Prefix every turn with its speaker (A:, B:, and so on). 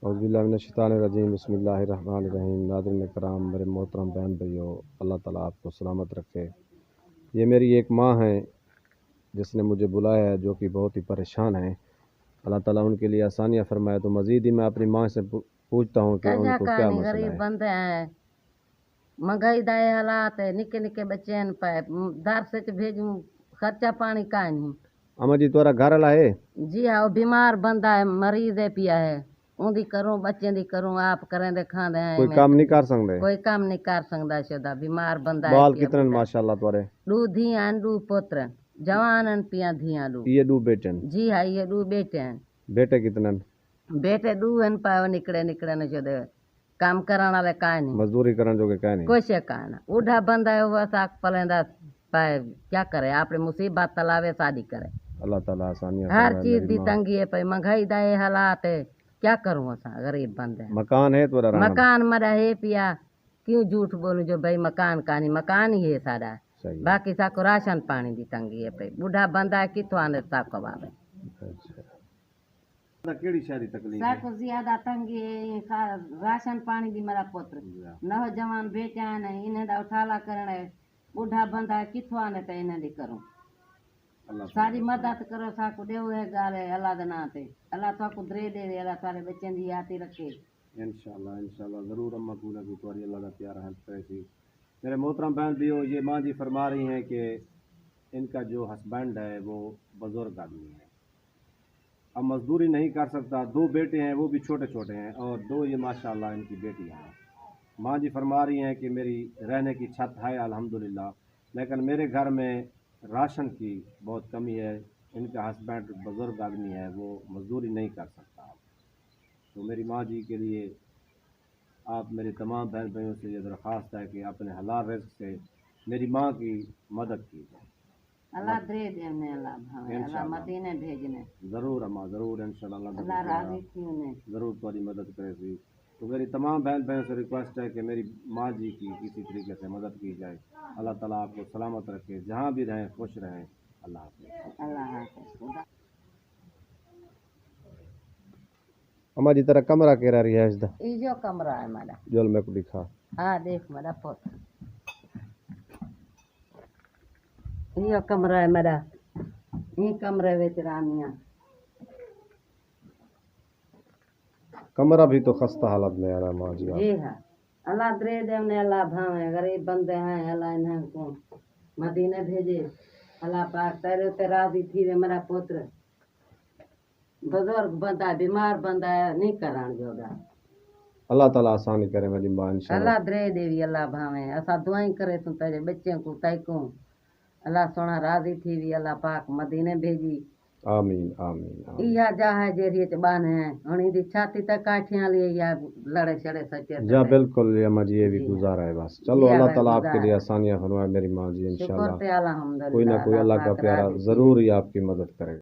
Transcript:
A: اعوذ باللہ من الشیطان الرجیم، بسم اللہ الرحمن الرحیم۔ ناظرین کرام، میرے محترم بہن بھائیو، اللہ تعالیٰ آپ کو سلامت رکھے۔ یہ میری ایک ماں ہے جس نے مجھے بلایا ہے، جو کہ بہت ہی پریشان ہے۔ اللہ تعالیٰ ان کے لیے آسانیاں فرمائے۔ تو مزید ہی میں اپنی ماں سے پوچھتا ہوں کہ ان کو کیا مسئلہ
B: غریب
A: ہے۔
B: بندے ہیں، مہنگائی دائے حالات ہے، نکے نکے بچے ہیں پائے دار سے بھیجوں خرچہ پانی کا نہیں۔
A: اما جی تورا گھر والا ہے؟
B: جی ہاں، وہ بیمار بندہ ہے، مریض ہے پیا ہے، ان دی کروں بچے دی کروں، آپ کریں دے کھان دے ہیں،
A: کوئی کام نہیں کر سکتے؟
B: کوئی کام نہیں کر سکتا شدہ، بیمار بندہ ہے
A: بال
B: پیا
A: کتنے ماشاءاللہ تورے؟
B: دو دھیاں دو پتر جوان پیا دھیاں دو۔
A: یہ دو بیٹے ہیں؟
B: جی ہاں، یہ دو بیٹے ہیں۔
A: بیٹے کتنے؟
B: بیٹے دو ہیں پائے نکڑے نکڑے نہ شدہ، کام کرنے والے کا نہیں،
A: مزدوری کرن جو کہ کہہ نہیں؟
B: کوئی شے کا نہ، اڈھا بندہ ہے وہ ساک پلندہ پائے کیا کرے، آپ نے مصیبت تلاوے شادی کرے۔
A: اللہ تعالیٰ آسانیاں
B: ہر
A: فرمائے
B: چیز
A: میری
B: دی
A: ماں۔
B: تنگی ہے پہ، مہنگائی دائے حالات ہے، کیا کروں اسا غریب بندے ہیں۔
A: مکان ہے تورا رہنا؟
B: مکان مرا ہے پیا، کیوں جھوٹ بولوں جو بھائی مکان کا نہیں، مکان ہی ہے سارا،
A: صحیح۔
B: باقی ساکو راشن پانی دی تنگی ہے پہ، بوڑھا بندہ ہے کتوں آنے ساکو بابے۔
A: کیڑی شہری تکلیف ہے؟
B: ساکو زیادہ تنگی ہے، راشن پانی دی مرا پتر نوجوان بیٹے ہیں، انہیں دا اٹھالا کرنا ہے، بوڑھا بندہ ہے کتوں آنے تے انہیں دی کروں۔ ساری مدد کرو، ساکو دیو ہے گالے اللہ دے نام تے، اللہ تو کو درے دے دے، اللہ سارے بچیں دی آتی رکھے۔
A: انشاءاللہ ضرور اماں کو نہ کوئی اللہ کا پیارا ہیلپ کرے سی۔ میرے محترم بہن بھائیو، یہ ماں جی فرما رہی ہیں کہ ان کا جو ہسبینڈ ہے وہ بزرگ آدمی ہے، اب مزدوری نہیں کر سکتا، دو بیٹے ہیں وہ بھی چھوٹے چھوٹے ہیں، اور دو یہ ماشاءاللہ ان کی بیٹیاں ہیں۔ ماں جی فرما رہی ہیں کہ میری رہنے کی چھت ہے الحمدللہ، لیکن میرے گھر میں راشن کی بہت کمی ہے، ان کا ہسبینڈ بزرگ آدمی ہے، وہ مزدوری نہیں کر سکتا۔ تو میری ماں جی کے لیے آپ میرے تمام بہن بھائیوں سے یہ درخواست ہے کہ اپنے حلال رزق سے میری ماں کی مدد کیجیے۔
B: اللہ درے دینے، اللہ بھاوے، اللہ مدینے بھیجنے۔
A: ضرور اماں ضرور، انشاءاللہ
B: اللہ راضی کیوں نہیں۔
A: ضرور تمہاری مدد کرے سی۔ تو میری تمام بہن بہنوں سے ریکویسٹ ہے کہ میری ماں جی کی کسی طریقے سے مدد کی جائے۔ اللہ تعالیٰ آپ کو سلامت رکھے، جہاں بھی رہیں خوش رہیں۔ اللہ حافظ۔
B: اللہ حافظ۔
A: اما جی تیرا کمرہ کہہ رہی ہے؟
B: یہ جو کمرہ ہے ہمارا،
A: جل میں کو دکھا۔
B: ہاں دیکھ میرا پوت، یہ کمرہ ہے میرا، یہ کمرے وچ رانیاں۔
A: کمرہ بھی تو خستہ حالت میں آ رہا ہے ماں جی۔
B: جی ہاں، اللہ درے دینے، اللہ بھاوے، غریب بندے ہیں، اللہ انہیں کو مدینے بھیجے۔ اللہ پاک تیرے تے راضی تھی وے میرا پتر، بزرگ بندہ بیمار بندہ ہے، نہیں کران جوگا۔
A: اللہ تعالیٰ آسانی کرے میری ماں انشاءاللہ۔
B: اللہ درے دیوی، اللہ بھاوے، اسا دعائیں کرے تو تیرے بچوں کو تائکوں اللہ سونا راضی تھی وی، اللہ پاک مدینے بھیجی۔
A: آمین آمین آمین۔
B: یہ جا ہے جیری چبان ہے، ہنی دی چھاتی تک کاٹھیاں لیے یا لڑے چڑے سچے
A: جا بالکل اماں جی، یہ بھی گزارا ہے بس۔ چلو اللہ تعالیٰ آپ کے لیے آسانیاں فرمائے میری ماں جی
B: شکر
A: انشاءاللہ۔
B: تے الحمدللہ،
A: کوئی نہ کوئی اللہ کا
B: پاک
A: پیارا
B: راضی تھی۔
A: ضرور ہی آپ کی مدد کرے گا۔